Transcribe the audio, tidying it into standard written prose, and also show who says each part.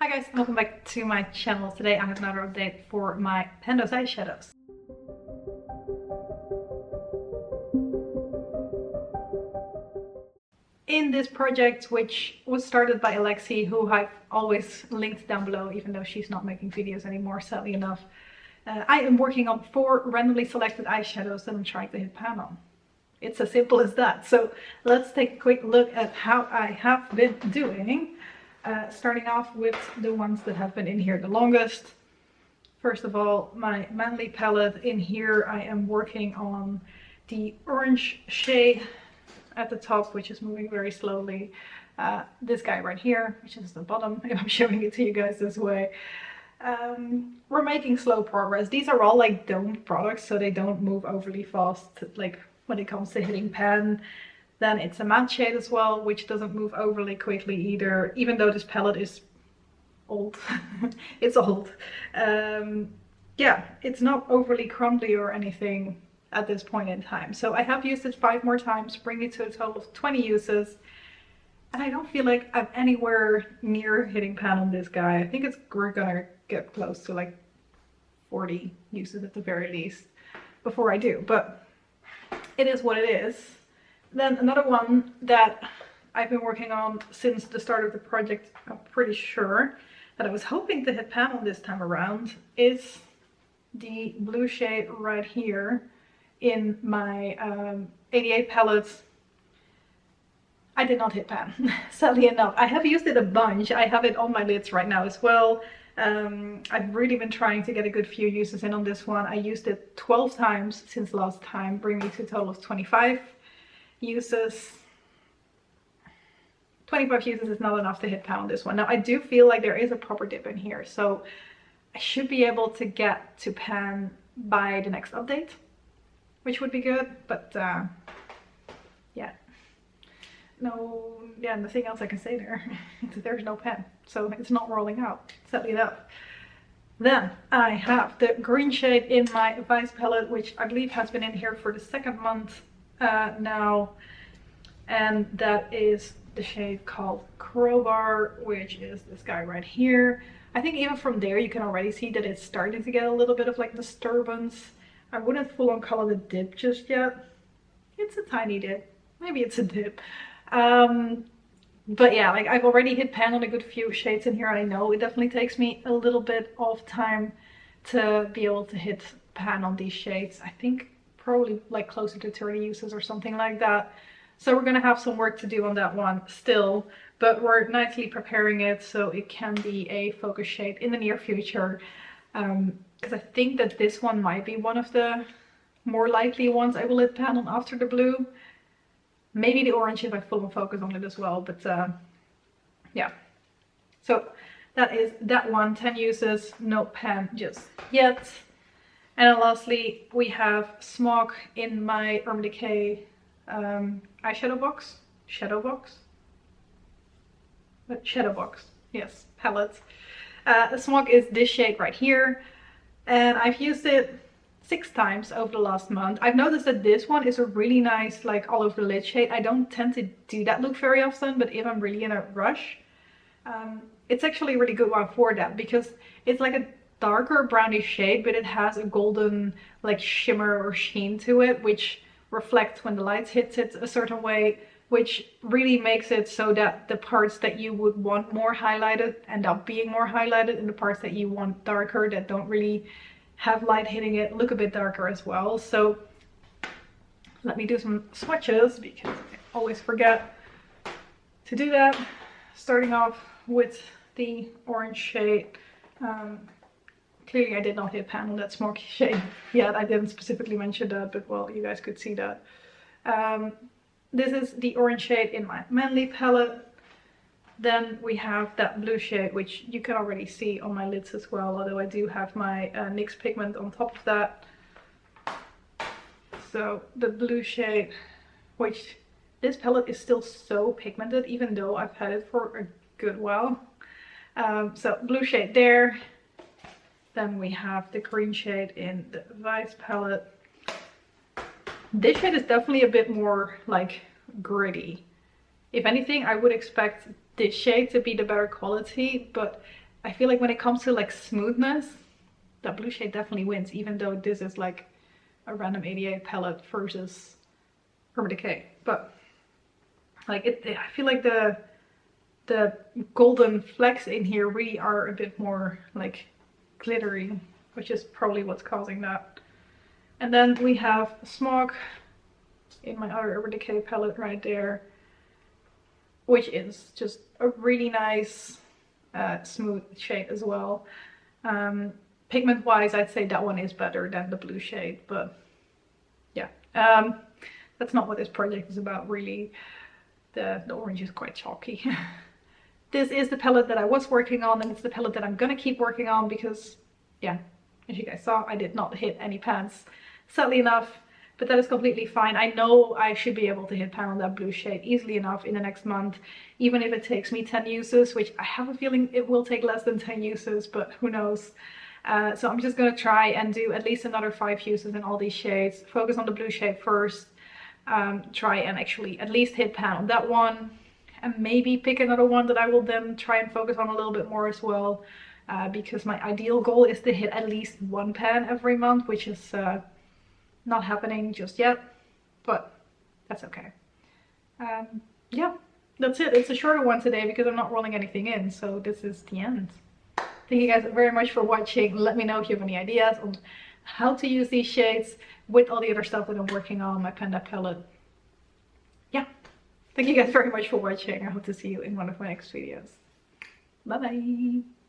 Speaker 1: Hi guys, welcome back to my channel. Today I have another update for my Pan Those Eyeshadows. In this project, which was started by Alexi, who I've always linked down below, even though she's not making videos anymore, sadly enough, I am working on 4 randomly selected eyeshadows that I'm trying to hit pan on. It's as simple as that. So let's take a quick look at how I have been doing. Starting off with the ones that have been in here the longest. First of all, my Manly palette. In here I am working on the orange shade at the top, which is moving very slowly. This guy right here, which is the bottom, if I'm showing it to you guys this way. We're making slow progress. These are all like domed products, so they don't move overly fast, like when it comes to hitting pan. Then it's a matte shade as well, which doesn't move overly quickly either, even though this palette is old. It's old. Yeah, it's not overly crumbly or anything at this point in time. So I have used it 5 more times, bringing it to a total of 20 uses. And I don't feel like I'm anywhere near hitting pan on this guy. I think we're gonna get close to like 40 uses at the very least before I do, but it is what it is. Then another one that I've been working on since the start of the project, I'm pretty sure, that I was hoping to hit pan on this time around, is the blue shade right here in my 88 palettes. I did not hit pan, sadly enough. I have used it a bunch. I have it on my lids right now as well. I've really been trying to get a good few uses in on this one. I used it 12 times since last time, bringing me to a total of 25 uses. 25 uses is not enough to hit pan on this one. Now I do feel like there is a proper dip in here, so I should be able to get to pan by the next update, which would be good, but yeah. Nothing else I can say there. There's no pen, so it's not rolling out, sadly enough. Then I have the green shade in my Vice palette, which I believe has been in here for the 2nd month now, and that is the shade called Crowbar, which is this guy right here. I think even from there you can already see that it's starting to get a little bit of like disturbance. I wouldn't full on call it a dip just yet. It's a tiny dip, maybe it's a dip. But yeah, like I've already hit pan on a good few shades in here. I know it definitely takes me a little bit of time to be able to hit pan on these shades. I think probably like closer to 30 uses or something like that. So we're gonna have some work to do on that one still, but we're nicely preparing it so it can be a focus shade in the near future. Because I think that this one might be one of the more likely ones I will hit pan on after the blue. Maybe the orange if I full on focus on it as well, but yeah. So that is that one, 10 uses, no pan just yet. And then lastly, we have Smog in my Decay eyeshadow box, shadow box, yes, palette. The Smog is this shade right here, and I've used it 6 times over the last month. I've noticed that this one is a really nice like all over the lid shade. I don't tend to do that look very often, but if I'm really in a rush, it's actually a really good one for that, because it's like a darker brownish shade, but it has a golden like shimmer or sheen to it, which reflects when the light hits it a certain way, which really makes it so that the parts that you would want more highlighted end up being more highlighted, and the parts that you want darker that don't really have light hitting it look a bit darker as well. So let me do some swatches, because I always forget to do that. Starting off with the orange shade. Clearly I did not hit pan on that smoky shade yet. I didn't specifically mention that, but well, you guys could see that. This is the orange shade in my Manly palette. Then we have that blue shade, which you can already see on my lids as well, although I do have my NYX pigment on top of that. So the blue shade, which this palette is still so pigmented, even though I've had it for a good while. So blue shade there. Then we have the green shade in the Vice palette. This shade is definitely a bit more like gritty. If anything, I would expect this shade to be the better quality, but I feel like when it comes to like smoothness, that blue shade definitely wins, even though this is like a random 88 palette versus from Decay. But like I feel like the golden flecks in here really are a bit more like glittery, which is probably what's causing that. And then we have Smog in my other Urban Decay palette right there, which is just a really nice smooth shade as well. Pigment wise, I'd say that one is better than the blue shade, but yeah, that's not what this project is about really. The orange is quite chalky. This is the palette that I was working on, and it's the palette that I'm gonna keep working on because, yeah, as you guys saw, I did not hit any pans, sadly enough, but that is completely fine. I know I should be able to hit pan on that blue shade easily enough in the next month, even if it takes me 10 uses, which I have a feeling it will take less than 10 uses, but who knows. So I'm just gonna try and do at least another 5 uses in all these shades, focus on the blue shade first, try and actually at least hit pan on that one, and maybe pick another one that I will then try and focus on a little bit more as well, because my ideal goal is to hit at least 1 pan every month, which is not happening just yet, but that's okay. Yeah, that's it. It's a shorter one today because I'm not rolling anything in, so this is the end. Thank you guys very much for watching. Let me know if you have any ideas on how to use these shades with all the other stuff that I'm working on, my Panda palette. Yeah, thank you guys very much for watching. I hope to see you in one of my next videos. Bye bye.